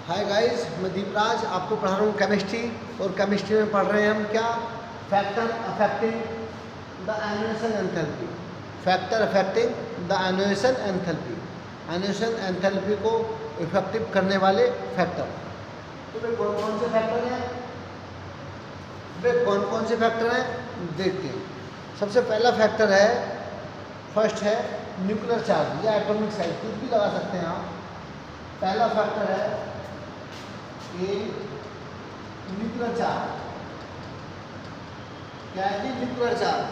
Hi guys, मैं दीपराज आपको पढ़ा रहा हूँ केमिस्ट्री। और केमिस्ट्री में पढ़ रहे हैं हम क्या, फैक्टर अफेक्टिंग द एनुएशन एंथैल्पी। फैक्टर अफेक्टिंग द एनुएशन एंथैल्पी, एनुएशन एंथैल्पी को इफेक्टिव करने वाले फैक्टर। तो वे कौन कौन से फैक्टर हैं, देखते हैं। सबसे पहला फैक्टर है, फर्स्ट है न्यूक्लियर चार्ज या एटॉमिक साइज, कुछ भी लगा सकते हैं आप। पहला फैक्टर है ये न्यूक्लियर चार्ज। क्या है कि nuclear charge,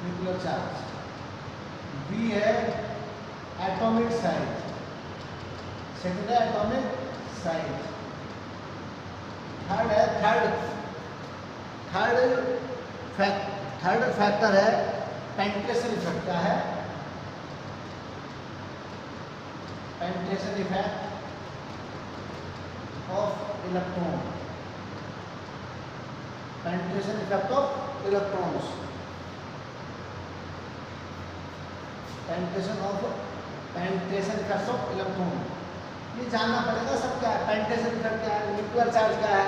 nuclear charge. B है एटॉमिक साइज, सेकंड है एटॉमिक साइज। थर्ड है थर्ड फैक्टर है पेनिट्रेशन इफेक्ट। क्या है? Penetration effect of electron, penetration effect of electrons, penetration effect of electron. ये जानना पड़ेगा सब क्या है। पेनिट्रेशन इफेक्ट क्या है, न्यूक्लियर चार्ज क्या है,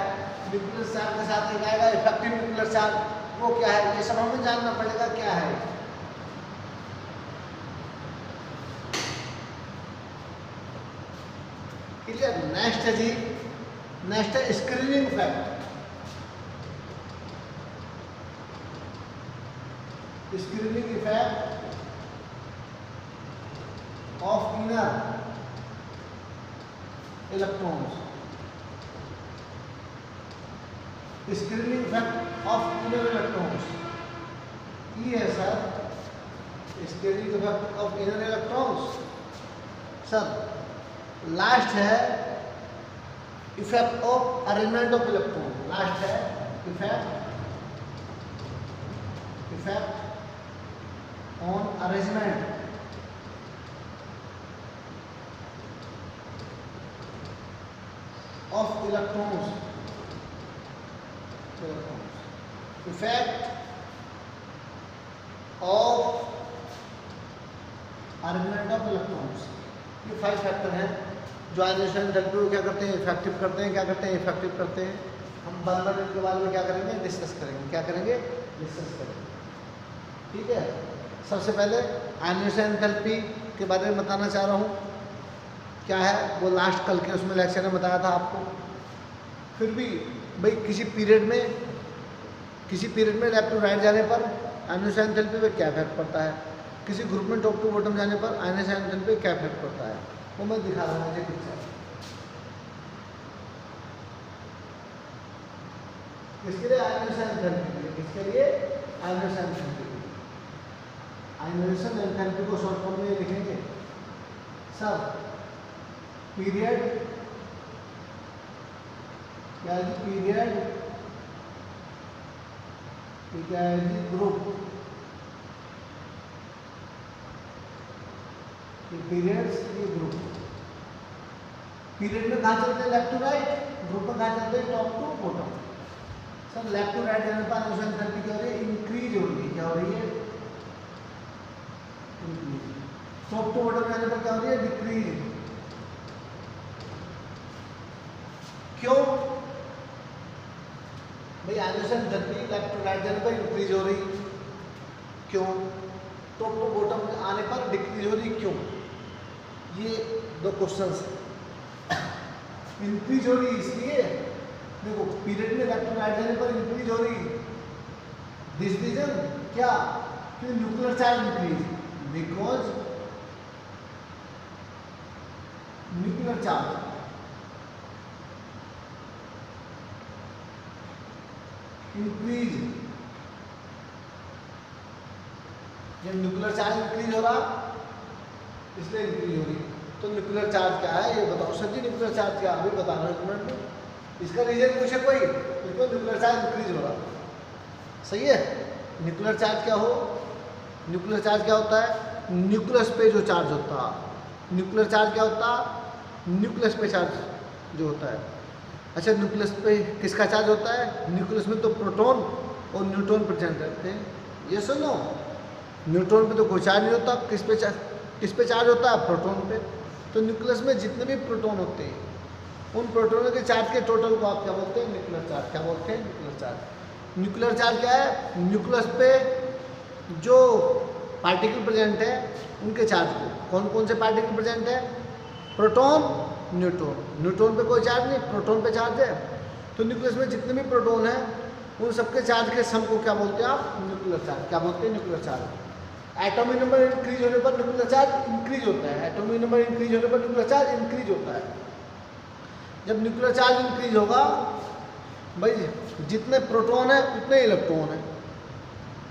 न्यूक्लियर चार्ज के साथ एक आएगा इफेक्टिव न्यूक्लियर चार्ज, वो क्या है, ये सब हमें जानना पड़ेगा क्या है। क्लियर? नेक्स्ट है जी, नेक्स्ट है screening effect. Screening effect of inner electrons, screening effect of inner electrons. ये है sir screening effect of inner electrons. Sir last है effect of arrangement of electron. Last है effect on arrangement of electrons, effect of arrangement of electrons. ये 5 factor हैं जो ionization enthalpy को क्या करते हैं, इफेक्टिव करते हैं। क्या करते हैं? इफेक्टिव करते हैं। हम बार-बार इनके बारे में क्या करेंगे, डिस्कस करेंगे। क्या करेंगे? डिस्कस करेंगे। ठीक है। सबसे पहले आयनाइजेशन एंथैल्पी के बारे में बताना चाह रहा हूँ। क्या है वो लास्ट कल के उसमें लेक्चर में बताया था आपको। फिर भी भाई किसी पीरियड में लेफ्ट टू राइट जाने पर आयनाइजेशन एंथैल्पी पे क्या इफेक्ट पड़ता है, किसी ग्रुप में टॉप टू बॉटम जाने पर आयनाइजेशन एंथैल्पी पे क्या इफेक्ट पड़ता है, वो मैं दिखा रहा हूँ मुझे पिक्चर। किसके लिए? आयनाइजेशन एंथैल्पी के लिए। किसके लिए? Ionization enthalpy. आयनाइजेशन एंथैल्पी को शॉर्ट फॉर्म में लिखेंगे सब पीरियड, क्या है पीरियड, क्या है जी ग्रुप, पीरियड्स, ये ग्रुप। पीरियड में कहाँ चलते हैं? Left to right. ग्रुप में कहाँ चलते हैं? Top to bottom. Sir left to right जाने पर आयनाइजेशन एंथैल्पी क्या हो रही है? इंक्रीज हो रही है। क्या हो रही है? इंक्रीज। टॉप टू बॉटम जाने पर क्या हो रही है? डिक्रीज। क्यों भाई? Ionization enthalpy left to right जाने पर इंक्रीज हो रही, क्यों? टॉप टू बॉटम आने पर डिक्रीज हो रही, क्यों? ये 2 क्वेश्चंस हैं। इंक्रीज हो रही इसलिए, देखो पीरियड में लेफ्ट टू राइट जाने पर इंक्रीज हो रही, दिस रीजन क्या, कि nuclear charge increase, because nuclear charge increase. जब न्यूक्लियर चार्ज इंक्रीज हो रहा इसलिए इंक्रीज हो रही। तो न्यूक्लियर चार्ज क्या है ये बताओ सर जी। न्यूक्लियर चार्ज क्या, अभी बता रहा हूँ 1 मिनट में। इसका रीजन पूछे कोई, इसको न्यूक्लियर चार्ज इंक्रीज हो रहा, सही है। न्यूक्लियर चार्ज क्या हो, न्यूक्लियर चार्ज क्या होता है? न्यूक्लियस पे जो चार्ज होता है। न्यूक्लियर चार्ज क्या होता है? न्यूक्लियस पे चार्ज जो होता है। अच्छा, न्यूक्लियस पे किसका चार्ज होता है? न्यूक्लियस में तो प्रोटॉन और न्यूट्रॉन प्रेजेंट रहते हैं। ये सुनो, न्यूट्रॉन पे तो कोई चार्ज नहीं होता, किस पे चार्ज होता है? प्रोटॉन पे। तो न्यूक्लियस में जितने भी प्रोटॉन होते हैं उन प्रोटॉनों के चार्ज के टोटल को आप क्या बोलते हैं? Nuclear charge. क्या बोलते हैं? Nuclear charge. न्यूक्लियर चार्ज क्या है? न्यूक्लियस पे जो पार्टिकल प्रेजेंट है उनके चार्ज को। कौन कौन से पार्टिकल प्रेजेंट है? Proton, neutron. न्यूट्रॉन पे कोई चार्ज नहीं, प्रोटॉन पे चार्ज है। तो न्यूक्लियस में जितने भी प्रोटॉन है उन सबके चार्ज के सम को क्या बोलते हैं आप? Nuclear charge. क्या बोलते हैं? Nuclear charge. Atomic number increase होने पर न्यूक्लियर चार्ज इंक्रीज होता है। एटॉमिक नंबर इंक्रीज होने पर न्यूक्लियर चार्ज इंक्रीज होता है। जब न्यूक्लियर चार्ज इंक्रीज होगा भाई, जितने प्रोटॉन है उतने इलेक्ट्रॉन है।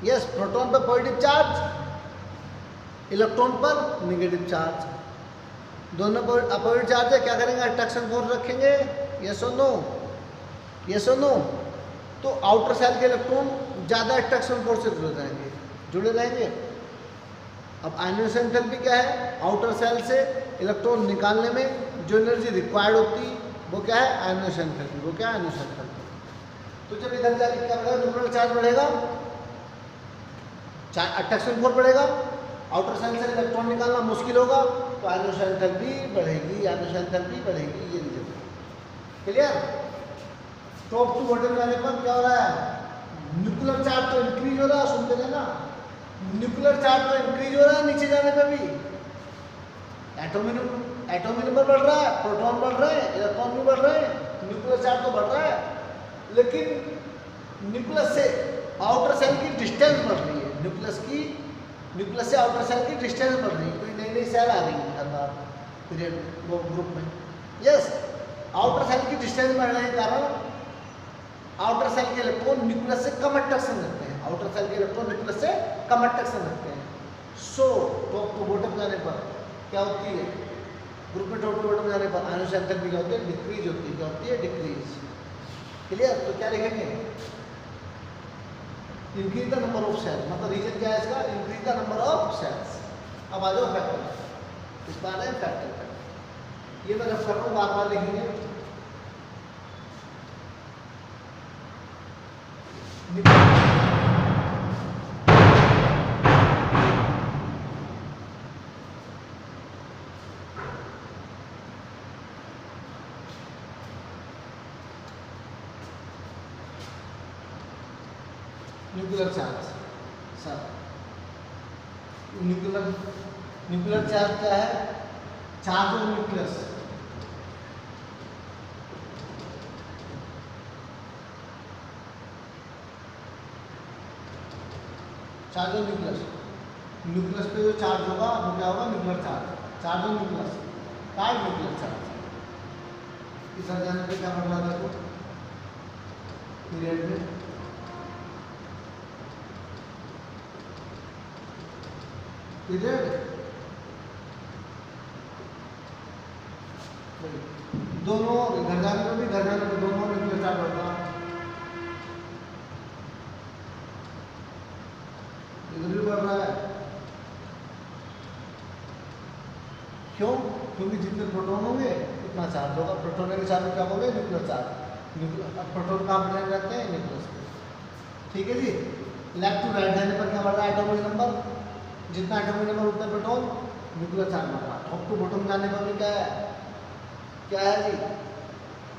यस, प्रोटॉन पर पॉजिटिव चार्ज, इलेक्ट्रॉन पर नेगेटिव चार्ज। दोनों पर अपोजिट चार्ज है, क्या करेंगे? अट्रैक्शन फोर्स रखेंगे। यस और नो? यस और नो? तो आउटर सेल के इलेक्ट्रॉन ज़्यादा अट्रैक्शन फोर्स से जुड़े रहेंगे। अब आयनाइजेशन एंथैल्पी क्या है? आउटर सेल से इलेक्ट्रॉन निकालने में जो एनर्जी रिक्वायर्ड होती है वो क्या है? Ionization enthalpy. वो क्या है? Ionization enthalpy. तो जब इधर जाके क्या बढ़ेगा? न्यूक्लियर चार्ज बढ़ेगा, अट्रैक्शन फोर्स बढ़ेगा, आउटर सेल से इलेक्ट्रॉन निकालना मुश्किल होगा, तो आयनाइजेशन एंथैल्पी बढ़ेगी। आयनाइजेशन एंथैल्पी बढ़ेगी। ये reason clear? Top to bottom जाने पर क्या हो रहा है? न्यूक्लियर चार्ज तो इंक्रीज हो रहा है, सुनते हैं ना? न्यूक्लियर चार्ज तो इंक्रीज हो रहा है नीचे जाने पर भी। एटॉमिक नंबर बढ़ रहा है, प्रोटॉन बढ़ रहे हैं, इलेक्ट्रॉन भी बढ़ रहे हैं, न्यूक्लियर चार्ज तो बढ़ रहा है, लेकिन न्यूक्लियस से आउटर सेल की डिस्टेंस बढ़ रही है। न्यूक्लियस से आउटर सेल की डिस्टेंस बढ़ रही है। कोई नई नई सेल आ रही है हर बार पीरियड वो ग्रुप में। यस, आउटर सेल की डिस्टेंस बढ़ने के कारण आउटर सेल के इलेक्ट्रॉन न्यूक्लियस से कम अट्रैक्शन रखते हैं। आउटर सेल के इलेक्ट्रॉन न्यूक्लियस से कम अट्रैक्शन रखते हैं। सो टॉप टू बॉटम जाने पर क्या होती है? ग्रुप में टॉप टू बॉटम जाने पर आयनाइजेशन एंथैल्पी क्या होती है? डिक्रीज होती है। क्या होती है? डिक्रीज। क्लियर? तो क्या लिखेंगे? Increase the number of shells. मतलब रीजन क्या है इसका? Increase the number of shells. अब आ जाओ फैक्टर। इस बार है फैक्टर। ये मैं रफ कर रहा हूँ, बार बार लिखेंगे। Nuclear charge sir, nuclear charge क्या है? Charge of nucleus. Charge of nucleus पे जो चार्ज होगा वो क्या होगा? Nuclear charge. Charge of nucleus का न्यूक्लियर चार्ज। इस जाने पे क्या बढ़ रहा था? पीरियड में दोनों घर जाने में भी, घर जाने में दोनों न्यूक्लियर चार्ज बढ़ता है। इधर भी बढ़ रहा है। क्यों? क्योंकि जितने प्रोटॉन होंगे उतना चार्ज होगा। प्रोटॉन के चार्ज क्या बोले? Nuclear charge. अब प्रोटॉन कहाँ पर रहते हैं? न्यूक्लियस पे। ठीक है जी। लेफ्ट टू राइट जाने पर क्या बढ़ रहा है? Atomic number. जितना एटॉमिक नंबर उतना प्रोटॉन, न्यूक्लियर चार्ज बढ़ रहा है। टॉप टू बॉटम जाने पर भी क्या है? क्या है जी?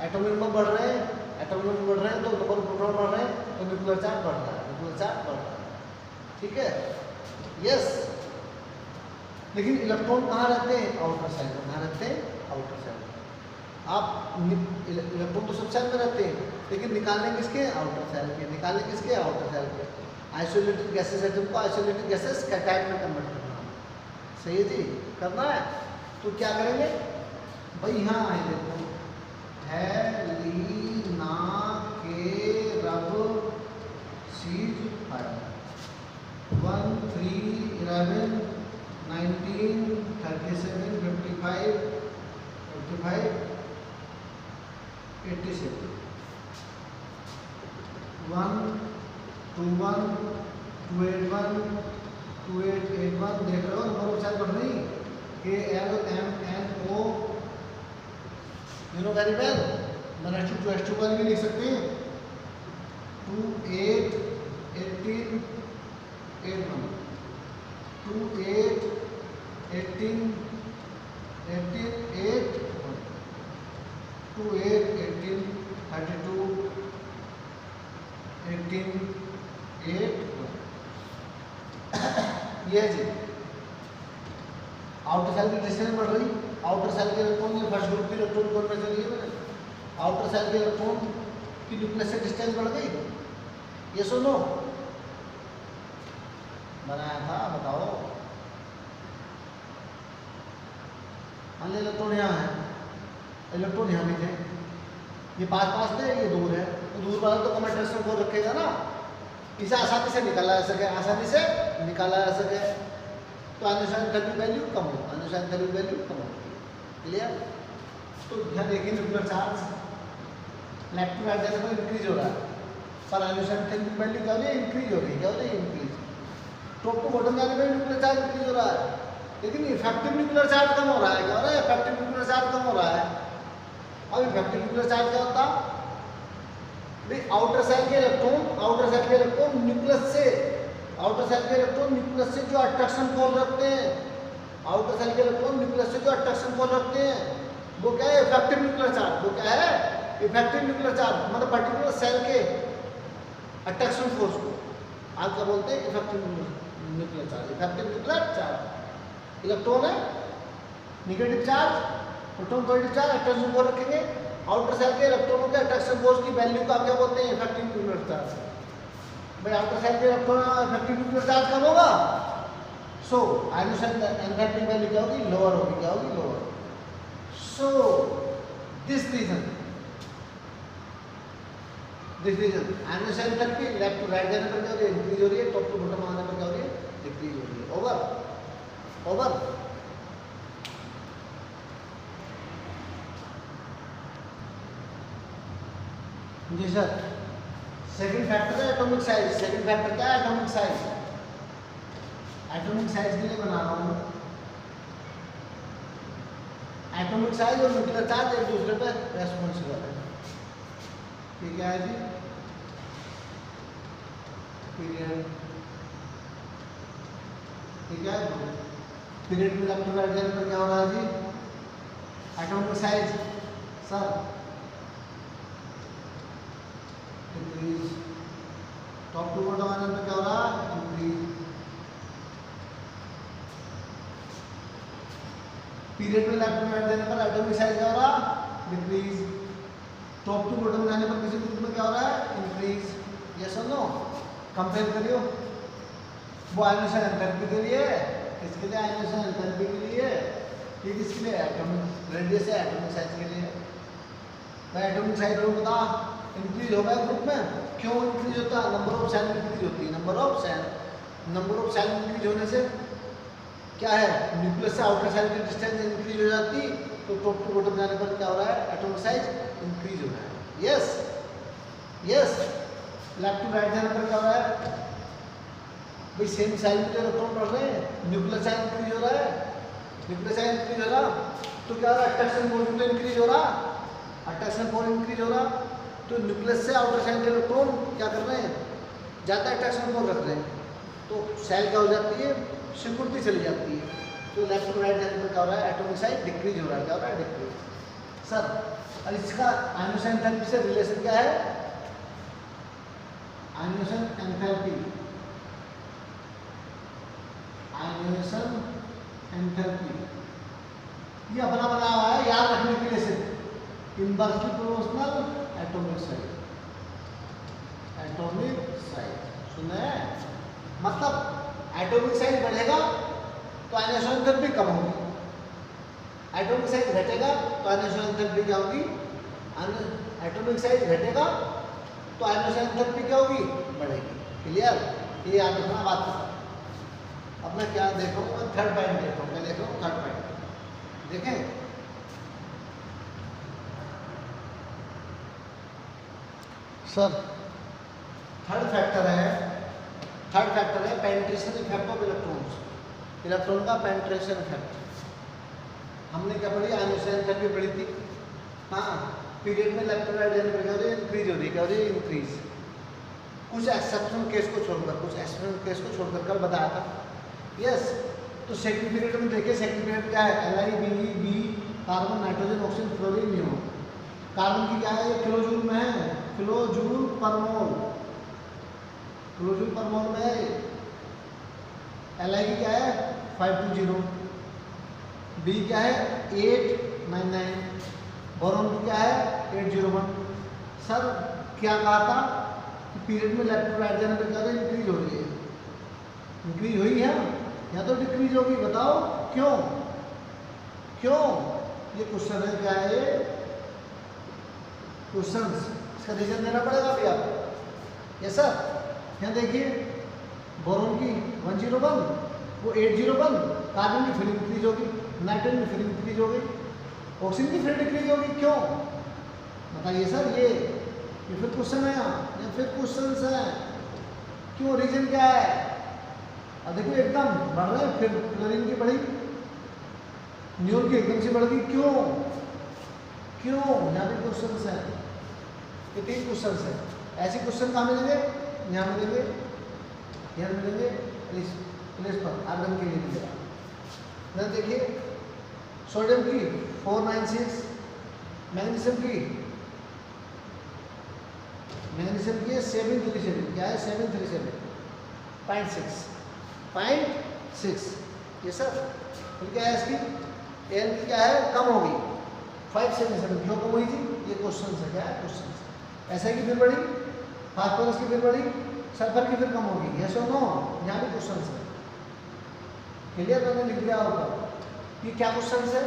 एटॉमिक नंबर बढ़ रहे हैं, एटॉमिक नंबर बढ़ रहे हैं तो नंबर ऑफ प्रोटॉन बढ़ रहे हैं, तो न्यूक्लियर चार्ज बढ़ रहा है। न्यूक्लियर चार्ज बढ़ रहा है। ठीक है? यस। लेकिन इलेक्ट्रॉन कहाँ रहते हैं? आउटर सेल में। कहाँ रहते हैं? आउटर सेल में। आप इलेक्ट्रॉन तो सब सेल में रहते हैं, लेकिन निकालने किसके? आउटर सेल के। निकालने किसके? आउटर सेल के। आइसोलेटेड गैसेस एटम को आइसोलेटेड गैसेस कैटायन में कन्वर्ट करना। सही है जी? करना है तो क्या करेंगे भाई? यहाँ आए देखो, हेलिना के रब सीज 1 3 11 19 37 55 55 87 1 2 1 2 8 1 2 8 8 1। देख रहे हो नंबर ऑफ सेल बढ़ रही। K L M N O, you know very well. मैंने H2 भी लिख सकते हैं। 2 8 18 8 1। 2 8 18 18 8 2 8 18 32 18 8 ये है जी। आउटर सेल की डिस्टेंस बढ़ रही, आउटर सेल के इलेक्ट्रॉन ये फर्स्ट ग्रुप के इलेक्ट्रॉन कौन में चली है मैंने, आउटर सेल के इलेक्ट्रॉन की न्यूक्लियस से डिस्टेंस बढ़ गई, ये सुनो बनाया था, बताओ। मान लो इलेक्ट्रॉन यहाँ है, इलेक्ट्रॉन यहाँ भी थे, ये पास पास थे, ये दूर है, तो दूर वाला तो कम अट्रैक्शन फोर्स रखेगा ना, इसे आसानी से निकाला जा सके, आसानी से निकाला जा सके, तो आइंस्टाइन एंथैल्पी वैल्यू कम हो, आइंस्टाइन एंथैल्पी वैल्यू कम हो, क्लियर। तो यहाँ देखिए nuclear charge left to right जाने पर इंक्रीज हो रहा है, पर आइंस्टाइन एंथैल्पी वैल्यू क्या हो रही है, इंक्रीज हो रही है, क्या हो रही है, इंक्रीज। टॉप टू बॉटम जाने पर न्यूक्लियर चार्ज इंक्रीज हो रहा है, लेकिन इफेक्टिव न्यूक्लियर चार्ज कम हो रहा है, क्या हो रहा है, इफेक्टिव न्यूक्लियर चार्ज कम हो रहा है। अब इफेक्टिव न्यूक्लियर चार्ज क्या होता, आउटर सेल के इलेक्ट्रॉन, आउटर सेल के इलेक्ट्रॉन न्यूक्लियस से, आउटर सेल के इलेक्ट्रॉन न्यूक्लियस से जो अट्रैक्शन फोर्स रखते हैं, आउटर सेल के इलेक्ट्रॉन न्यूक्लियस से जो अट्रैक्शन फोर्स रखते हैं, वो क्या है, इफेक्टिव न्यूक्लियर चार्ज। वो क्या है, इफेक्टिव न्यूक्लियर चार्ज, मतलब पर्टिकुलर सेल के अट्रैक्शन फोर्स को आप क्या बोलते हैं, effective nuclear charge. Effective nuclear charge, electron है negative charge, proton positive charge, attraction force रखेंगे, आउटर सेल के इलेक्ट्रॉनों के अट्रैक्शन फोर्स की वैल्यू को आप क्या बोलते हैं, इफेक्टिव न्यूक्लियर चार्ज। भाई आउटर सेल के इलेक्ट्रॉन इफेक्टिव न्यूक्लियर चार्ज कम होगा, सो आइंस्टाइन एंथैल्पी वैल्यू क्या होगी, लोअर होगी, क्या होगी, lower. So this reason ionization enthalpy left to right जाने पर क्या हो रही है, इंक्रीज हो रही है, टॉप टू बॉटम आने पर क्या हो रही है, डिक्रीज हो रही है। Over, over. जी सर। सेकंड फैक्टर है एटॉमिक साइज। सेकंड फैक्टर क्या है, एटॉमिक साइज। एटॉमिक साइज के लिए बना रहा हूँ, एटॉमिक साइज और न्यूक्लियर चार्ज एक दूसरे पर रेस्पॉन्सिबल है, ठीक है जी। पीरियड, ठीक है, पीरियड में लेफ्ट टू राइट जाने पर क्या हो रहा है जी, atomic size sir increase, top to bottom आने पर क्या हो रहा है, इंक्रीज। पीरियड में लेफ्ट टू राइट जाने पर एटॉमिक साइज क्या हो रहा है, डिक्रीज। टॉप टू बॉटम जाने पर किसी ग्रुप में क्या हो रहा है, इंक्रीज। यस और नो, कंपेयर करियो, वो आइंस्टाइन एंथैल्पी के लिए, इसके लिए आइंस्टाइन एंथैल्पी के लिए, ये किसके लिए, एटॉमिक रेडियस है, एटॉमिक साइज के लिए। भाई एटॉमिक साइज को बता, इंक्रीज हो गया ग्रुप में, क्यों इंक्रीज होता है, नंबर ऑफ सेल इंक्रीज होती है, number of shell, number of shell increase होने से क्या है, न्यूक्लियस से आउटर सेल की डिस्टेंस इंक्रीज हो जाती, तो टॉप टू बॉटम जाने पर क्या हो रहा है, एटॉमिक साइज इंक्रीज हो रहा है। Yes, yes. Left to right जाने पर क्या हो रहा है, भाई सेम साइज में इलेक्ट्रॉन बढ़ रहे हैं, न्यूक्लियर साइज इंक्रीज हो रहा है, न्यूक्लियर साइज इंक्रीज हो रहा, तो क्या हो रहा है, अट्रैक्शन फोर्स भी इंक्रीज हो रहा, अट्रैक्शन फोर्स इंक्रीज हो रहा, तो न्यूक्लियस से आउटर सेल के इलेक्ट्रॉन क्या कर रहे हैं, ज़्यादा अट्रैक्शन फोर्स रख रहे हैं, तो सेल क्या हो जाती है, सिकुड़ती चली जाती है। तो लेफ्ट टू राइट जाने पर क्या हो रहा है, एटॉमिक साइज डिक्रीज हो रहा है, क्या हो रहा है, डिक्रीज। सर और इसका आइंस्टाइन एंथैल्पी से रिलेशन क्या है, आइंस्टाइन एंथैल्पी, आइंस्टाइन एंथैल्पी ये अपना बना हुआ है, याद रखने के लिए सिर्फ, inversely proportional atomic size, atomic size सुना है, मतलब एटॉमिक साइज बढ़ेगा तो आइंस्टाइन एंथैल्पी कम होगी, एटॉमिक साइज घटेगा तो आइंस्टाइन एंथैल्पी क्या होगी, एटॉमिक साइज घटेगा तो आइंस्टाइन एंथैल्पी क्या होगी, बढ़ेगी। क्लियर, ये याद रखना बात। अब मैं क्या देखूंगा, थर्ड पॉइंट देखूंगा, मैं देख रहा हूँ थर्ड पॉइंट, देखें सर। थर्ड फैक्टर है penetration effect of electrons, electron का पेनिट्रेशन इफेक्ट। हमने क्या पढ़ी, आइंस्टाइन एंथैल्पी पढ़ी थी, हाँ। पीरियड में लेफ्ट टू राइट जाने पर क्या हो रही है, इंक्रीज हो रही है, क्या हो रही है, इंक्रीज। कुछ एक्सेप्शनल केस को छोड़कर, कुछ एक्सेप्शनल केस को छोड़कर कल बताया था यस। तो सेकंड पीरियड में देखिए, सेकंड पीरियड क्या है, LiBe carbon nitrogen oxygen fluorine neon. Carbon की क्या है, ये किलोजूल में है, किलोजूल पर मोल, किलोजूल पर मोल में है। Li की क्या है 520, बी क्या है 899, बोरॉन की क्या है 801। सर क्या कहा था कि पीरियड में लेफ्ट टू राइट जाने पर क्या इंक्रीज हो रही है, इंक्रीज हुई है या तो डिक्रीज होगी, बताओ क्यों, क्यों? ये क्वेश्चन है, क्या है ये क्वेश्चन, इसका रीजन देना पड़ेगा अभी आपको। यस सर, यहाँ देखिए बोरॉन की 101, वो 801, कार्बन की फिर इंक्रीज होगी, नाइट्रोजन की फिर इंक्रीज होगी, ऑक्सीजन की फिर डिक्रीज होगी, क्यों बताइए सर? ये फिर क्वेश्चन है, ये फिर क्वेश्चन है, क्यों, रीजन क्या है? अब देखो एकदम बढ़ रहे हैं, फिर क्लोरीन की बढ़ी, नियोन की एकदम से बढ़ गई, क्यों, क्यों? यहाँ भी क्वेश्चन है, ये 3 क्वेश्चन है। ऐसे क्वेश्चन कहाँ मिलेंगे, यहाँ मिलेंगे, यहाँ मिलेंगे, प्लेस पर आर्गन के लिए मिलेगा ना। देखिए सोडियम की 496, मैग्नीशियम की है 737, क्या है 737.6, ये सर फिर क्या है इसकी, एल की क्या है कम हो गई 577, क्यों कम हुई थी, ये क्वेश्चन है, क्या है क्वेश्चन। ऐसा की फिर बढ़ी, फास्फोरस की फिर बढ़ी, सल्फर की फिर कम होगी, यस और नो, यहाँ भी क्वेश्चन है, क्लियर मैंने लिख दिया होगा। ये क्या क्वेश्चन है,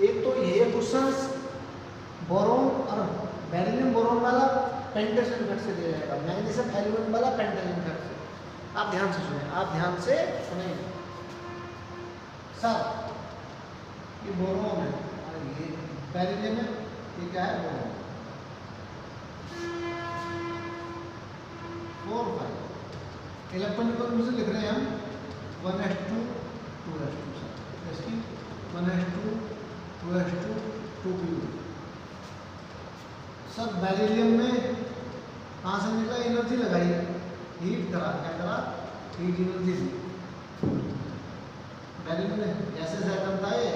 एक तो ये क्वेश्चन बोरॉन और बेरिलियम बोरॉन वाला पेंटाजन इफेक्ट से दिया जाएगा, मैग्नीशियम एल्यूमिनियम वाला पेंटाजन इफेक्ट से। आप ध्यान से सुने, आप ध्यान से सुने सर, ये बोरॉन है और ये बेरिलियम है, ये क्या है बोरॉन 4 5 इलेक्ट्रॉन कॉन्फिगरेशन लिख रहे हैं हम 1s2 2s2 सर, इसकी 1s2 2s2 2p2 sir. Beryllium में कहाँ से निकला, एनर्जी लगाई, हीट करा, क्या करा, हीट एनर्जी दी। बेरिलियम में गैसेस एटम था ये,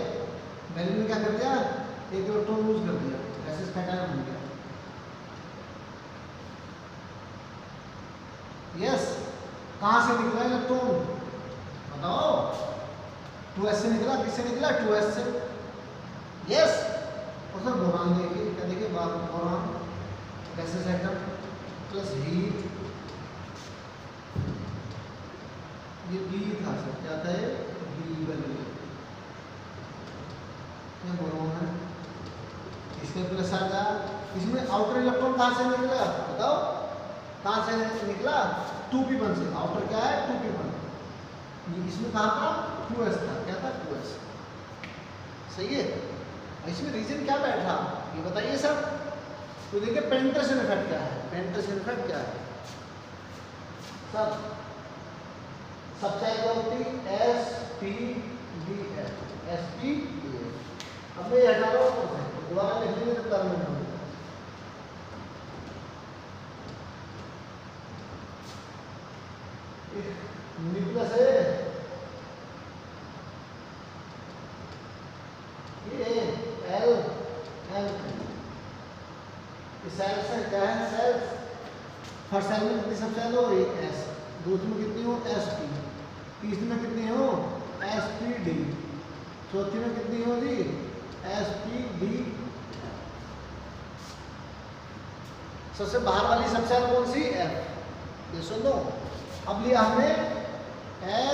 बेरिलियम ने क्या कर दिया, एक इलेक्ट्रॉन लूज कर दिया, गैसेस कैटायन बन गया। यस, कहाँ से निकला इलेक्ट्रॉन बताओ, 2s से निकला, किससे निकला 2s से, यस। और सर बोरान देखिए, क्या देखिए boron gases atom plus heat, ये बी था सर, क्या था ये बी वैल्यू, ये बोरान है, इसमें प्लस आ गया, इसमें आउटर इलेक्ट्रॉन कहाँ से निकला बताओ, कहाँ से निकला 2p1 से, आउटर क्या है 2p1, इसमें कहाँ था 2s था, क्या था 2s, सही है। इसमें रीजन क्या बैठा ये बताइए सर। तो देखिए पेंटाजन इफेक्ट क्या है, पेंटाजन इफेक्ट क्या है सर, सबसे होती sp_bf, sp_bf। अब मैं ये हटा रहा हूँ, दोबारा लिख लीजिए तो कर लेना, न्यूक्लियस है ये एल एम, सेल्स है, क्या है सेल्स, फर्स्ट सेल में कितनी सब सेल हो रही एस, दूसरी में कितनी हो sp, तीसरी में कितनी हो sp_d, चौथी में कितनी हो जी sp_d। सबसे बाहर वाली सब सेल कौन सी f, ये सुन लो। अब लिया हमने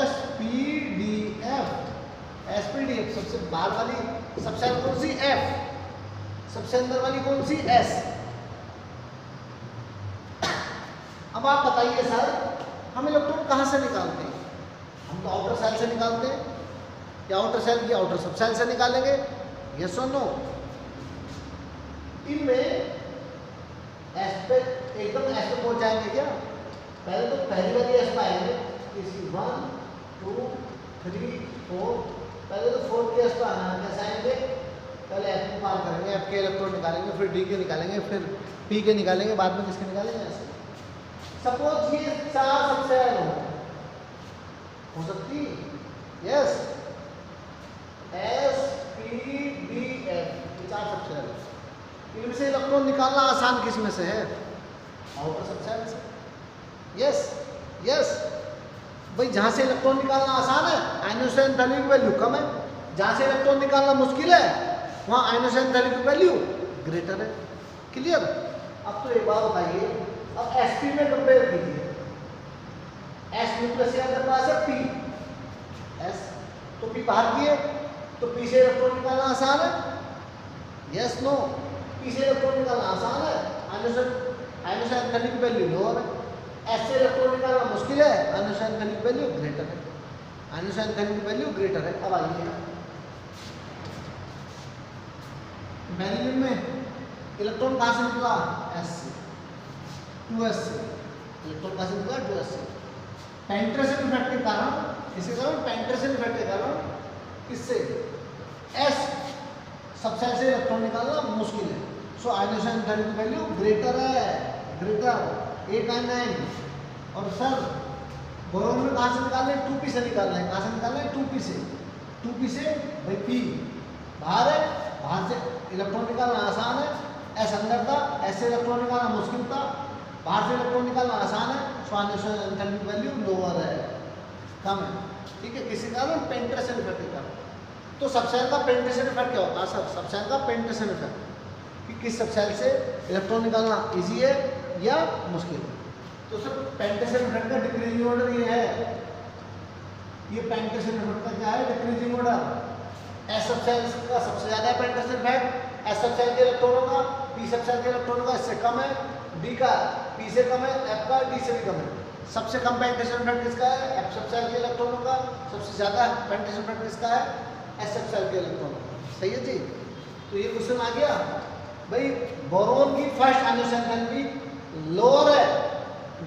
sp_df, sp_df सबसे बाहर वाली सब सेल कौन सी f, सबसे अंदर वाली कौन सी s। अब आप बताइए सर, हम इलेक्ट्रॉन कहाँ से निकालते हैं, हम तो आउटर सेल से निकालते हैं, या आउटर सेल की आउटर सब सेल से निकालेंगे, यस और नो। इनमें एस पे एकदम एस पे पहुंच जाएंगे क्या, पहले तो पहली वाली एस पे आएंगे, इसी 1 2 3 4, पहले तो 4 की एस पे आना है, कैसे आएंगे, पहले एफ को पार करेंगे, एफ के इलेक्ट्रॉन निकालेंगे, फिर डी के निकालेंगे, फिर पी के निकालेंगे, बाद में किसके निकालेंगे, ऐसे। सपोज ये 4 सब सेल हो, हो सकती? Yes, S P D F, ये 4 सबसेल। इनमें से इलेक्ट्रॉन निकालना आसान किस में से है? आउटर सबसेल से। यस यस भाई, जहां से इलेक्ट्रॉन निकालना आसान है आयनोस एंथैल्पी की वैल्यू कम है, जहां से इलेक्ट्रॉन निकालना मुश्किल है वहां आयनोस एंथैल्पी की वैल्यू ग्रेटर है। क्लियर? अब तो एक बात बताइए, अब sp में कंपेयर कीजिए। s न्यूक्लियस से अंदर पास है p, s तो p बाहर किए तो p से इलेक्ट्रॉन निकालना आसान है? Yes no? p से इलेक्ट्रॉन निकालना आसान है, आयनोस एंथैल्पी की वैल्यू लोअर है। s से इलेक्ट्रॉन निकालना मुश्किल है, आयनोस एंथैल्पी की वैल्यू ग्रेटर है। आयनोस एंथैल्पी की वैल्यू ग्रेटर है। अब आइए बेरिलियम में इलेक्ट्रॉन कहां से निकला? s से, 2s से। इलेक्ट्रॉन कहां से निकला? 2s से। पेंट्रेशन इफेक्ट के कारण, इसी कारण पेंट्रेशन इफेक्ट के कारण किससे? s सबसेल से इलेक्ट्रॉन निकालना मुश्किल है, सो आयनोस एंथैल्पी की वैल्यू ग्रेटर है, ग्रेटर 899। और सर बोरोन में कहां से निकालना है? 2p से निकालना है। कहां से निकालना है? 2p से। 2p से भाई p बाहर है, बाहर से इलेक्ट्रॉन निकालना आसान है, s अंदर था, s से इलेक्ट्रॉन निकालना मुश्किल था, बाहर से इलेक्ट्रॉन निकालना आसान है, सो आयनोस एंथैल्पी की वैल्यू लोअर है, कम है। ठीक है, किसी कारण? पेंट्रेशन इफेक्ट के कारण। तो सबसेल का पेंट्रेशन इफेक्ट क्या होता है सर? सबसेल का पेंट्रेशन इफेक्ट कि किस सबसेल से इलेक्ट्रॉन निकालना इजी है या मुश्किल है। तो सर पेंट्रेशन इफेक्ट का डिक्रीजिंग ऑर्डर ये है, ये पेंट्रेशन इफेक्ट का क्या है? Decreasing order. एस सबसेल का सबसे ज्यादा है पेंट्रेशन इफेक्ट, एस सबसेल के इलेक्ट्रॉनों का, पी सबसेल के इलेक्ट्रॉनों का इससे कम है, डी का पी से कम है, एफ का डी से भी कम है। सबसे कम पेंट्रेशन इफेक्ट किसका है? एफ सबसेल के इलेक्ट्रॉनों का। सबसे ज्यादा पेंट्रेशन इफेक्ट किसका है? एस सबसेल के इलेक्ट्रॉनों का। सही है जी? तो ये क्वेश्चन आ गया भाई, बोरोन की फर्स्ट आयनोस एंथैल्पी लोअर है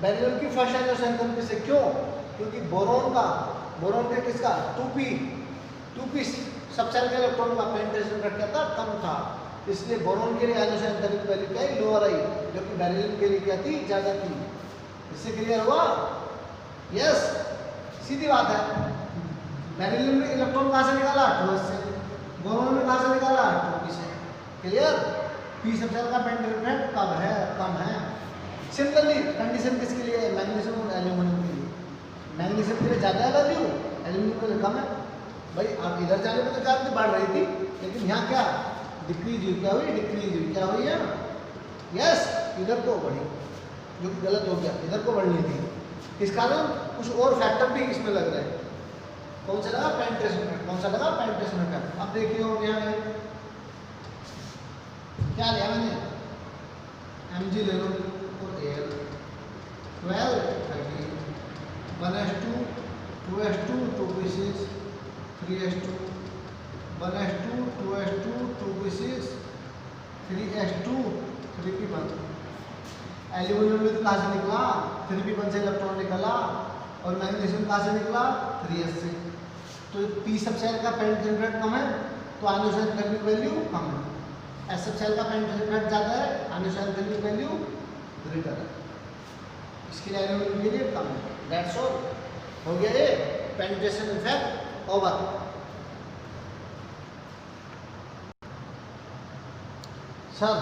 बेरिलियम की फर्स्ट आयनोस एंथैल्पी से। क्यों? क्योंकि बोरोन के किसका? 2p सबसेल के इलेक्ट्रॉन का पेंट्रेशन इफेक्ट क्या था? कम था, इसलिए बोरोन के लिए आयनोस एंथैल्पी की वैल्यू क्या है? लोअर आई, जबकि बेरिलियम के लिए क्या थी? ज्यादा थी। इससे क्लियर हुआ? यस, सीधी बात है। बेरिलियम में इलेक्ट्रॉन कहां से निकाला? 2s से। बोरोन में कहां से निकाला? 2p से। क्लियर? p सबसेल का पेंट्रेशन इफेक्ट कम है, कम है। सिमिलरली कंडीशन किसके लिए है? मैग्नीशियम और एल्यूमिनियम के लिए। मैग्नीशियम के लिए ज्यादा है वैल्यू, एल्यूमिनियम के लिए कम है। भाई आप इधर जाने में तो चार्ज बढ़ रही थी, लेकिन यहाँ क्या डिक्रीज हुई? क्या हुई? डिक्रीज हुई। क्या हुई है? यस, इधर को बढ़ी, जो कि गलत हो गया, इधर को बढ़नी थी। इस कारण कुछ और फैक्टर भी इसमें लग रहे हैं। कौन सा लगा? Penetration effect. कौन सा लगा? Penetration effect. अब देखिए हो गया है क्या लिया मैंने? Mg ले लो और air 12 13 1s2 2s2 2p6 3s2 1s2 2s2 2p6 3s2 3p1। Aluminium में तो कहाँ से निकला? 3p1 से इलेक्ट्रॉन निकला, और मैग्नीशियम कहाँ से निकला? 3s से। तो p सबसेल का पेंट्रेशन इफेक्ट कम है, तो आयनोस एंथैल्पी की वैल्यू कम है। एस सबसेल का पेंट्रेशन इफेक्ट ज़्यादा है, आयनोस एंथैल्पी की वैल्यू ग्रेटर है, इसके लिए एल्यूमिनियम के लिए कम है। That's all. हो गया ये पेंट्रेशन इफेक्ट ओवर। सर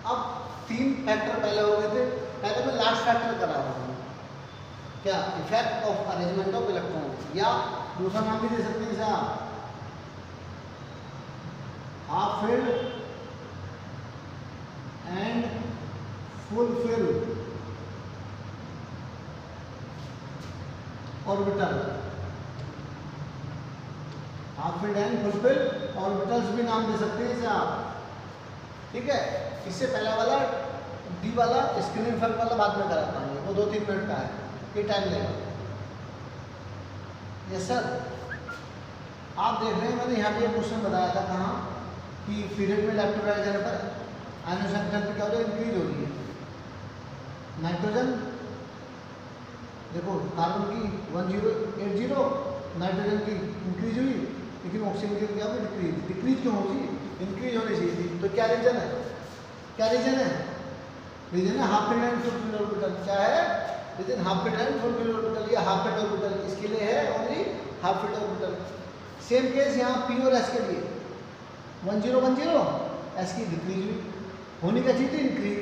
अब 3 फैक्टर पहले हो गए थे, पहले मैं लास्ट फैक्टर करा रहा हूँ। क्या? Effect of arrangement of electron, या दूसरा नाम भी दे सकते हैं इसे आप half filled and full filled orbital. Half filled and full field orbitals भी नाम दे सकते हैं इसे आप। ठीक है, इससे पहला वाला डी वाला स्क्रीनिंग फल वाला बाद में करा पाएंगे, वो 2-3 मिनट का है, ये टाइम लेगा। यस सर, आप देख रहे हैं मैंने यहाँ पे क्वेश्चन बताया था कहाँ कि पीरियड में लेफ्ट राइट जाने पर आयनोस एंथैल्पी क्या हो रही है? इंक्रीज हो रही है। नाइट्रोजन देखो, कार्बन की 1080, नाइट्रोजन की इंक्रीज हुई, लेकिन ऑक्सीजन की क्या हुई? डिक्रीज। डिक्रीज क्यों होगी? इंक्रीज होनी चाहिए थी। तो क्या रीजन है? क्या रीजन है? रीजन है half filled and full filled orbital. क्या है? Within half filled and full fill orbital या हाफ फिट ऑर्बिटल, इसके लिए है only half filled orbital. Same case यहाँ पी और एस के लिए 1010 एस की डिक्रीज हुई, होनी का चाहिए इंक्रीज,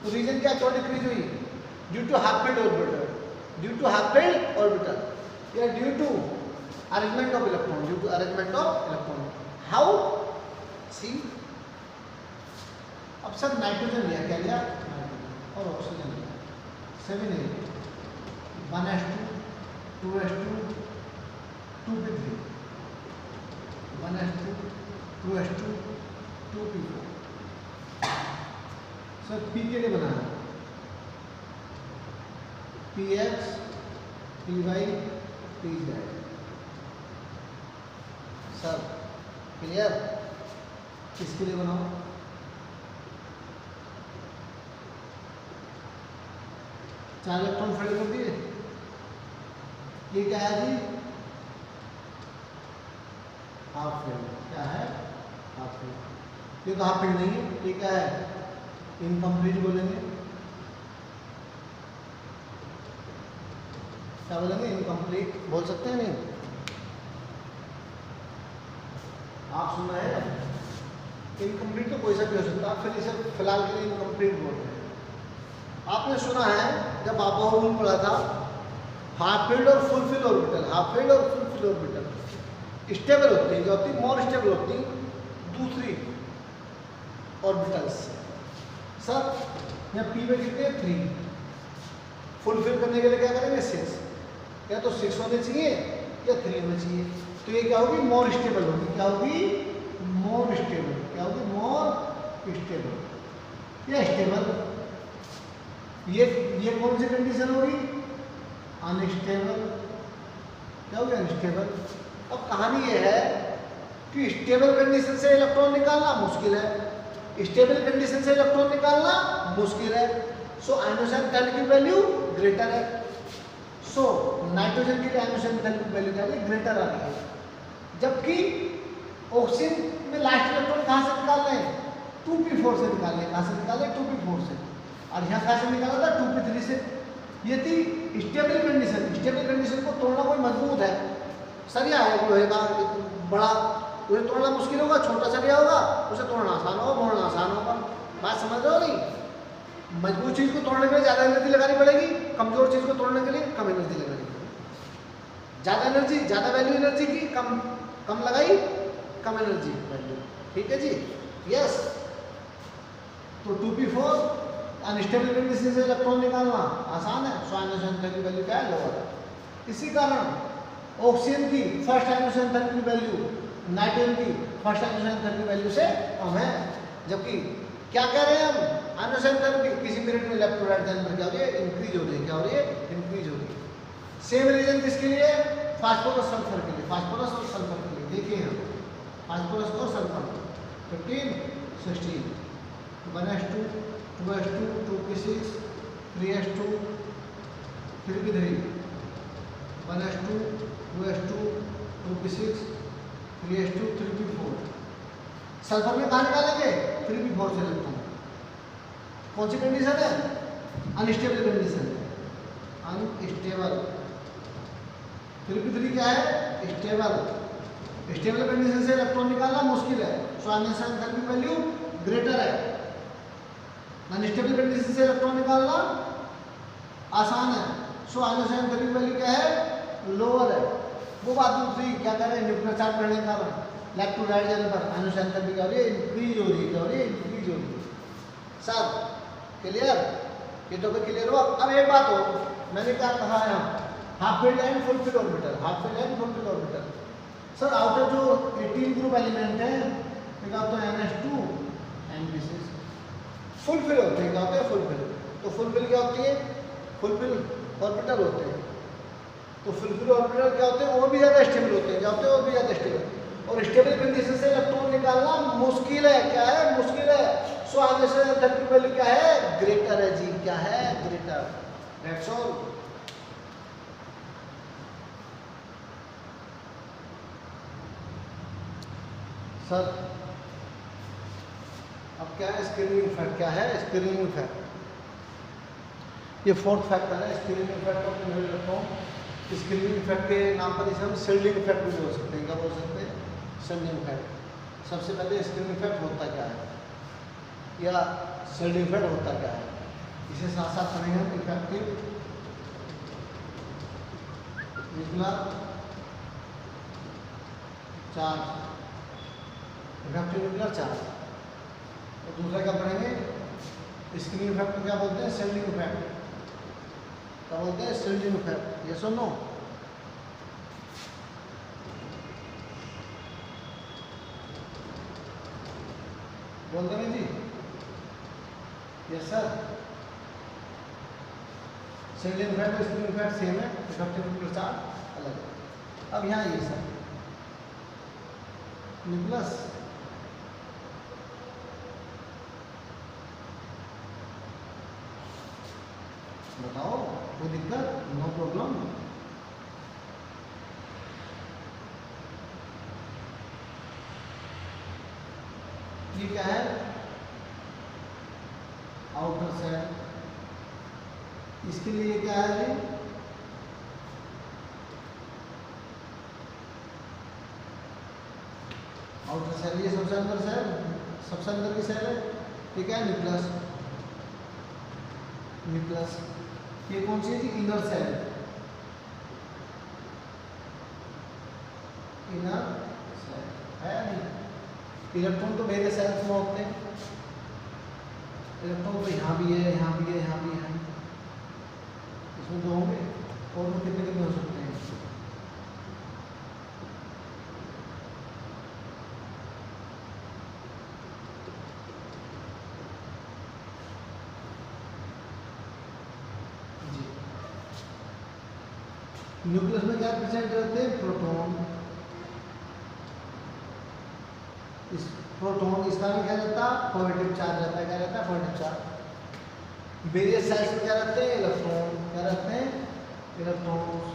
तो रीजन क्या क्यों डिक्रीज हुई? Due to half filled orbital, due to half filled orbital या due to arrangement of electron, due to arrangement of electron. How? See, अब सर नाइट्रोजन लिया, क्या लिया? और ऑक्सीजन लिया, 7 1s2 2s2 2p3, 1s2 2s2 2p4। Sir P के लिए बनाना px py pz। Sir clear? किसके लिए बनाओ? चार इलेक्ट्रॉन फेल कर दिए, ये क्या है जी? Half field. क्या है? Half field. ये तो हाफ फील्ड नहीं है, ये क्या है? इनकम्प्लीट बोलेंगे, क्या बोलेंगे? इनकम्प्लीट बोल सकते हैं, नहीं? आप सुना है इनकम्प्लीट तो कोई सा भी हो सकता है, फिर इसे फिलहाल के लिए इनकम्प्लीट बोल रहे हैं। आपने सुना है जब आपका रूल पढ़ा था, हाफ फील्ड और full fill orbital, half filled और फुल फिल ऑर्बिटल स्टेबल होती है, क्या होती है? मोर स्टेबल होती दूसरी ऑर्बिटल्स से। सर यहाँ पी में कितने? 3, फुल फिल करने के लिए क्या करेंगे? 6, या तो 6 होने चाहिए या 3 होने चाहिए, तो ये क्या होगी? मोर स्टेबल होगी। क्या होगी? More stable. क्या होगी? मोर स्टेबल या स्टेबल। ये कौन सी कंडीशन होगी? अनस्टेबल। क्या होगी? अनस्टेबल। अब कहानी ये है कि स्टेबल कंडीशन से इलेक्ट्रॉन निकालना मुश्किल है, स्टेबल कंडीशन से इलेक्ट्रॉन निकालना मुश्किल है। सो आयनोसाइन की वैल्यू ग्रेटर है। सो नाइट्रोजन के लिए आयनोसाइन की वैल्यू क्या है? ग्रेटर आ रही है, जबकि ऑक्सीजन में लास्ट इलेक्ट्रॉन कहाँ से निकाल रहे हैं? 2p4 से निकाल रहे हैं। कहाँ से निकाल रहे हैं? 2p4 से। और यहाँ कहाँ से निकाला था? 2p3 से। ये थी स्टेबल कंडीशन। स्टेबल कंडीशन को तोड़ना कोई मजबूत है, सरिया है लोहे का बड़ा, उसे तोड़ना मुश्किल होगा। छोटा सरिया होगा, उसे तोड़ना आसान होगा, मोड़ना आसान होगा। बात समझ रहे हो नहीं? मजबूत चीज़ को तोड़ने के लिए ज़्यादा एनर्जी लगानी पड़ेगी, कमजोर चीज़ को तोड़ने के लिए कम एनर्जी लगानी पड़ेगी। ज़्यादा एनर्जी, ज़्यादा वैल्यू एनर्जी की, कम लगाई, कम एनर्जी वैल्यू। ठीक है जी? यस। तो 2p4 अनस्टेबल कंडीशन से इलेक्ट्रॉन निकालना आसान है, सो आयनोसाइन की वैल्यू क्या है? लोअर है। इसी कारण ऑक्सीजन की फर्स्ट आयनोसाइन की वैल्यू नाइट्रोजन की फर्स्ट आयनोसाइन की वैल्यू से कम है। जबकि क्या कह रहे हैं हम? आयनोसाइन थेरेपी किसी पीरियड में लेफ्ट टू राइट नंबर क्या हो रही है? इंक्रीज हो रही है। क्या हो रही है? इंक्रीज हो रही है। सेम रीजन किसके लिए? फास्फोरस सल्फर के लिए। फास्फोरस और सल्फर के लिए देखिए हम, फास्फोरस और sulphur 15 16 1s2 2s2 2p6 3s2 3p3 1s2 2s2 2p6 3s2 3p4। Sulphur में कहाँ निकालेंगे? 3p4 से इलेक्ट्रॉन। कौन सी कंडीशन है? अनस्टेबल कंडीशन है, अनस्टेबल। 3p3 क्या है? स्टेबल। स्टेबल कंडीशन से इलेक्ट्रॉन निकालना मुश्किल है, सो आयनोसाइन की वैल्यू ग्रेटर है। अनस्टेबल कंडीशन से इलेक्ट्रॉन निकालना आसान है, सो आयनोसाइन की वैल्यू क्या है? लोअर है। वो बात दूसरी, क्या कर रहे हैं? न्यूक्लियर चार्ज बढ़ने के कारण लेफ्ट टू राइट जाने पर आयनोसाइन की क्या हो रही है? इंक्रीज हो रही है। क्या हो रही है? इंक्रीज हो रही है। Sir clear? ये टॉपिक क्लियर हुआ? अब एक बात हो, मैंने क्या कहा है? Half field and full filled orbital, half field and full filled orbital. Sir outer जो 18 ग्रुप एलिमेंट है, क्या होता है? NH2 NP6। फुल फिल होते हैं। क्या होते हैं? Full fill. तो फुल फिल क्या होती है? फुल फिल ऑर्बिटल होते हैं। तो फुल फिल ऑर्बिटल क्या होते हैं? वो भी ज़्यादा स्टेबल होते हैं। क्या होते हैं? वो भी ज़्यादा स्टेबल। और स्टेबल कंडीशन से इलेक्ट्रॉन निकालना मुश्किल है। क्या है? मुश्किल है। सो आयनोसाइन की वैल्यू क्या है? ग्रेटर है जी। क्या है? ग्रेटर। That's all. सर अब क्या है? Screening effect. क्या है? Screening effect. ये फोर्थ फैक्टर है screening effect of inner electron. Screening effect के नाम पर इसे हम शिल्डिंग इफेक्ट भी बोल सकते हैं। क्या बोल सकते हैं? Shielding effect. सबसे पहले स्क्रीनिंग इफेक्ट होता क्या है या शिल्डिंग इफेक्ट होता क्या है, इसे साथ साथ करेंगे हम। Effective nuclear charge, effective nuclear charge. और दूसरा क्या पढ़ेंगे? स्क्रीनिंग इफेक्ट को क्या बोलते हैं? Shielding effect. क्या बोलते हैं? Shielding effect. यस और नो? बोलते हैं जी? Yes sir. शिल्डिंग इफेक्ट और स्क्रीनिंग इफेक्ट सेम है, इफेक्टिव न्यूक्लियर चार्ज अलग है। अब यहाँ ये सर न्यूक्लियस बताओ, कोई दिक्कत? No problem. ये क्या है? Outer shell. इसके लिए क्या है जी? Outer cell. ये सबसे अंदर सेल, सबसे अंदर की सेल है। ठीक है, न्यूक्लियस। न्यूक्लियस ये कौन सी है जी? Inner shell. इनर सेल है या नहीं? इलेक्ट्रॉन तो मेरे सेल्स में होते हैं। इलेक्ट्रॉन तो यहाँ भी है, यहाँ भी है, यहाँ भी है। इसमें तो होंगे, और वो कितने कितने हो सकते हैं? न्यूक्लियस में क्या प्रेजेंट रहते हैं? प्रोटॉन। इस प्रोटॉन, इसका में क्या रहता है? पॉजिटिव चार्ज रहता है। क्या रहता है? Positive charge. वेरियस साइड्स में क्या रहते हैं? इलेक्ट्रॉन। क्या रहते हैं? Electrons,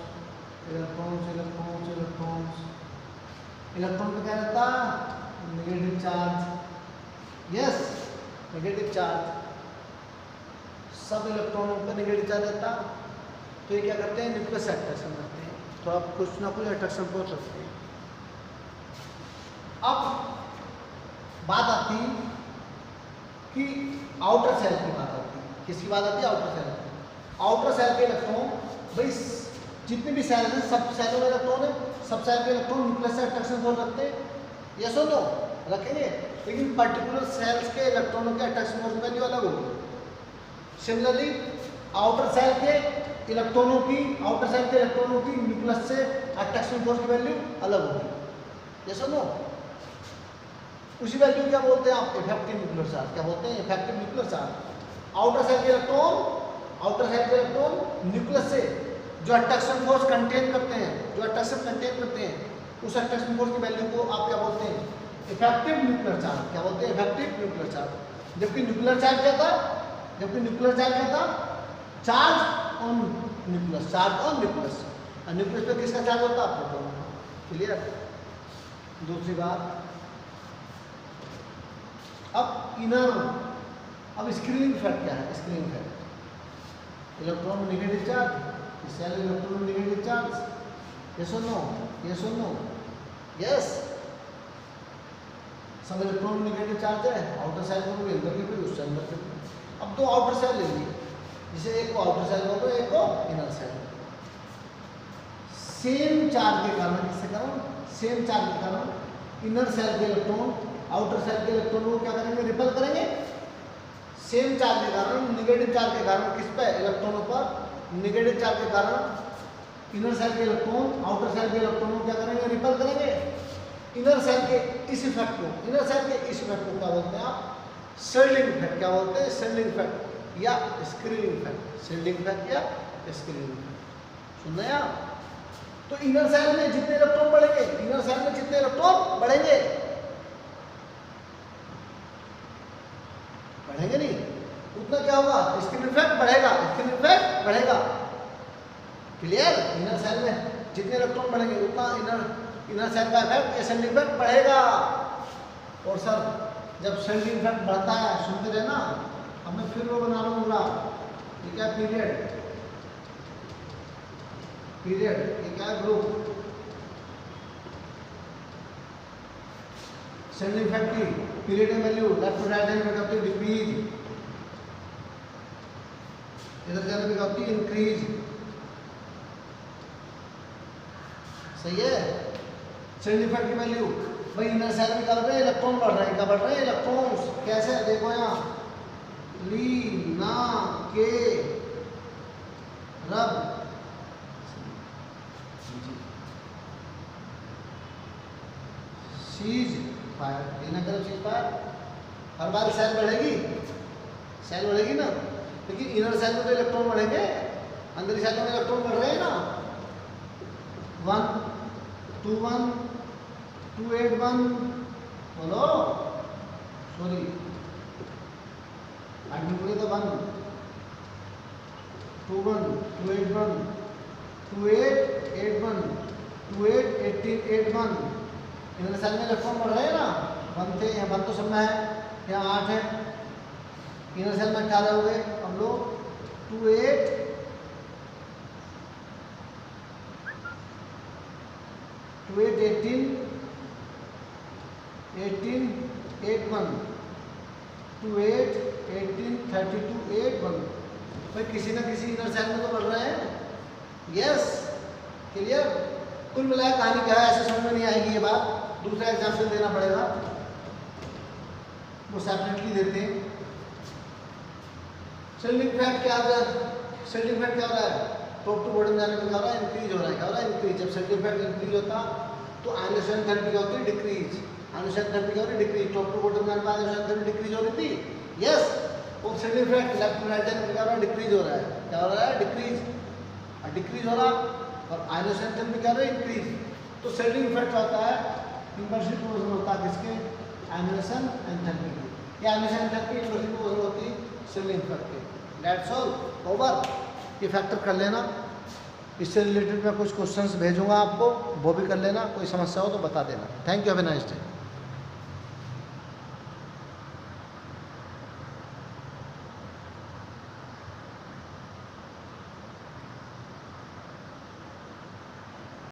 electrons, electrons, electrons. Electron पे क्या रहता है? Negative charge. Yes, negative charge. सब इलेक्ट्रॉनों पर नेगेटिव चार्ज रहता। तो ये क्या करते हैं? न्यूक्लियस अट्रैक्शन करते हैं। तो आप कुछ ना कुछ अट्रैक्शन फोर्स रखते हैं। अब बात आती कि आउटर सेल की बात आती है। किसकी बात आती है? आउटर सेल की। आउटर सेल के इलेक्ट्रॉन, भाई जितने भी सेल हैं सब सेलों में इलेक्ट्रॉन है। सब सेल के इलेक्ट्रॉन न्यूक्लियस से अट्रैक्शन फोर्स रखते हैं। यस और नो? रखेंगे। लेकिन पर्टिकुलर सेल्स के इलेक्ट्रॉनों के अट्रैक्शन फोर्स की वैल्यू अलग होगी। सिमिलरली आउटर सेल के इलेक्ट्रॉनों की, आउटर सेल के इलेक्ट्रॉनों की न्यूक्लियस से अट्रैक्शन फोर्स की वैल्यू अलग होगी। यस और नो? उसी वैल्यू क्या बोलते हैं आप? Effective nuclear charge. क्या बोलते हैं? Effective nuclear charge. Outer shell के इलेक्ट्रॉन, आउटर सेल के इलेक्ट्रॉन न्यूक्लियस से जो अट्रैक्शन फोर्स कंटेन करते हैं, जो अट्रैक्शन कंटेन करते हैं, उस अट्रैक्शन फोर्स की वैल्यू को आप क्या बोलते हैं? Effective nuclear charge. क्या बोलते हैं? Effective nuclear charge. जबकि न्यूक्लियर चार्ज क्या था? जबकि न्यूक्लियर चार्ज क्या था? Charge on nucleus, charge on nucleus. और न्यूक्लियस पे किसका चार्ज होता है? प्रोटॉन। क्लियर? दूसरी बात, अब इनर, अब स्क्रीनिंग इफेक्ट क्या है? स्क्रीनिंग इफेक्ट, इलेक्ट्रॉन में नेगेटिव चार्ज, सेल इलेक्ट्रॉन में नेगेटिव चार्ज। यस और नो? यस और नो? यस। सब इलेक्ट्रॉन में नेगेटिव चार्ज है। आउटर सेल को भी अंदर के भी, उससे अंदर के भी। अब दो आउटर सेल ले लिए, जिसे एक को आउटर सेल बोलते हैं, एक को इनर सेल। सेम चार्ज के कारण, किसके कारण? सेम चार्ज के कारण इनर सेल के इलेक्ट्रॉन आउटर सेल के इलेक्ट्रॉन को क्या करेंगे? रिपेल करेंगे। सेम चार्ज के कारण, नेगेटिव चार्ज के कारण किस पे? इलेक्ट्रॉनों पर। नेगेटिव चार्ज के कारण इनर सेल के इलेक्ट्रॉन आउटर सेल के इलेक्ट्रॉन को क्या करेंगे? रिपेल करेंगे। इनर सेल के इस इफेक्ट को, इनर सेल के इस इफेक्ट को क्या बोलते हैं आप? Shielding effect. क्या बोलते हैं? शिल्डिंग इफेक्ट या स्क्रीनिंग इफेक्ट। शिल्डिंग इफेक्ट या स्क्रीनिंग इफेक्ट। सुन रहे हैं आप? तो इनर सेल में जितने इलेक्ट्रॉन बढ़ेंगे, इनर सेल में जितने इलेक्ट्रॉन बढ़ेंगे, बढ़ेंगे नहीं, उतना क्या होगा? स्क्रीनिंग इफेक्ट बढ़ेगा। स्क्रीनिंग इफेक्ट बढ़ेगा। क्लियर? इनर सेल में जितने इलेक्ट्रॉन बढ़ेंगे उतना इनर सेल का इफेक्ट, शिल्डिंग इफेक्ट बढ़ेगा। और सर जब शिल्डिंग इफेक्ट बढ़ता है, सुनते रहे ना, अब मैं फिर वो बना रहा हूँ ग्राफ। ये क्या पीरियड, पीरियड ये क्या है ग्रुप। सेंडिंग इफेक्ट की period and value left to right hand में होती है डिक्रीज, इधर जाने पे क्या होती है इंक्रीज। सही है। सेंडिंग इफेक्ट की वैल्यू भाई इनर सेल में क्या बढ़ रहे हैं, इलेक्ट्रॉन बढ़ रहे हैं, क्या बढ़ रहे हैं इलेक्ट्रॉन्स। कैसे देखो यहाँ ली ना के रब सीज फायर, लीना करो सीज फायर। हर बार सेल बढ़ेगी, सेल बढ़ेगी ना, लेकिन इनर सेल में तो इलेक्ट्रॉन बढ़ेंगे, अंदर सेल में इलेक्ट्रॉन बढ़ रहे हैं ना। 1 2 1 2 8 1 बोलो सॉरी बोले तो 1 2 1 2 8 1 2 8 8 1 2 8 18 8 1। इधर सेल में इलेक्ट्रॉन बढ़ रहे हैं ना, 1 थे, यहाँ 1 तो सब में है, यहाँ 8 है, इनर सेल में क्या रहोगे हम लोग 2 8 2 8 18 18 8 1 2 8 18 32 8 1। भाई किसी ना किसी इनर सेल में तो बढ़ रहे हैं। Yes clear. कुल मिलाकर कहानी क्या है, ऐसे समझ में नहीं आएगी ये बात, दूसरा एग्जाम्पल देना पड़ेगा, वो सेपरेटली देते हैं। सेंडिंग इफेक्ट क्या है, सेंडिंग इफेक्ट क्या हो रहा है, टॉप टू बॉटम जाने में क्या हो रहा है इंक्रीज हो रहा है, क्या हो रहा है इंक्रीज। जब सेंडिंग इफेक्ट इंक्रीज होता तो आयोनाइजेशन एंथैल्पी क्या होती है डिक्रीज, आयोनाइजेशन एंथैल्पी क्या हो रही है डिक्रीज। टॉप टू बॉटम जाने में आयोनाइजेशन एंथैल्पी डिक्रीज हो रही थी। यस, और shielding effect left to right जाने में क्या हो रहा है डिक्रीज हो रहा है, क्या हो रहा है डिक्रीज, और डिक्रीज हो रहा और आयोनाइजेशन एंथैल्पी क्या हो रहा है इंक्रीज। तो सेंडिंग इफेक्ट होता है इन्वर्सली प्रोपोर्शनल होता है किसके, आयोनाइजेशन एंथैल्पी की। ये आयोनाइजेशन एंथैल्पी इन्वर्सली प्रोपोर्शनल होती है सेंडिंग इफेक्ट के। That's all, over. ये फैक्टर कर लेना, इससे रिलेटेड मैं कुछ क्वेश्चंस भेजूंगा आपको, वो भी कर लेना, कोई समस्या हो तो बता देना। Thank you, have a nice day.